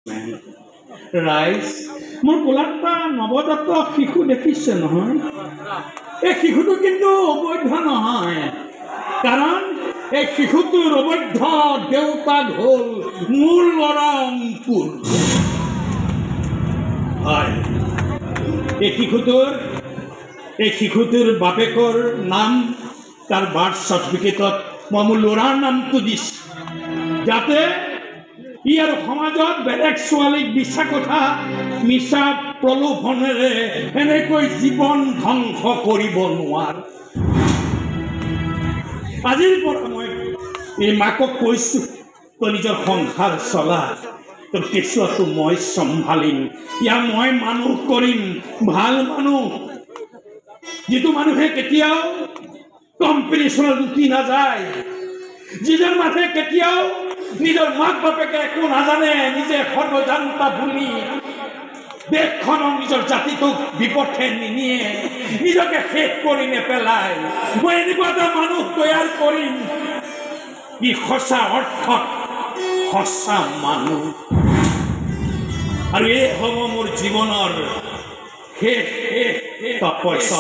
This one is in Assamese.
ৰাইজ মোৰ কোলাটা নৱজাতক শিশু দেখিছে নহয় এই শিশুটো কিন্তু অবৈধ নহয় কাৰণ এই শিশুটোৰ অবৈধ দেউতাক হ'ল মোৰ ল'ৰা অংকুৰ হয় এই শিশুটোৰ বাপেকৰ নাম তাৰ বাৰ্থ চাৰ্টিফিকেটত মই মোৰ ল'ৰাৰ নামটো দিছোঁ যাতে ই আৰু সমাজত বেলেগ ছোৱালীক মিছা কথা মিছা প্ৰলোভনেৰে এনেকৈ জীৱন ধ্বংস কৰিব নোৱাৰে আজিৰ পৰা মই এই মাকক কৈছোঁ তই নিজৰ সংসাৰ চলা তোৰ কেঁচুৱাটো মই চম্ভালিম ইয়াক মই মানুহ কৰিম ভাল মানুহ যিটো মানুহে কেতিয়াও কম্পিটিশ্যনত উঠি নাযায় যিজন মানুহে কেতিয়াও নিজৰ মাক বাপেকে একো নাজানে নিজে সৰ্বজান্তা বুলি দেশখনক নিজৰ জাতিটোক বিপথে নিনিয়ে নিজকে শেষ কৰি নেপেলায় মই এনেকুৱা এটা মানুহ তৈয়াৰ কৰিম ই সঁচা অৰ্থত সঁচা মানুহ আৰু এই হ'ব মোৰ জীৱনৰ শেষ তপস্যা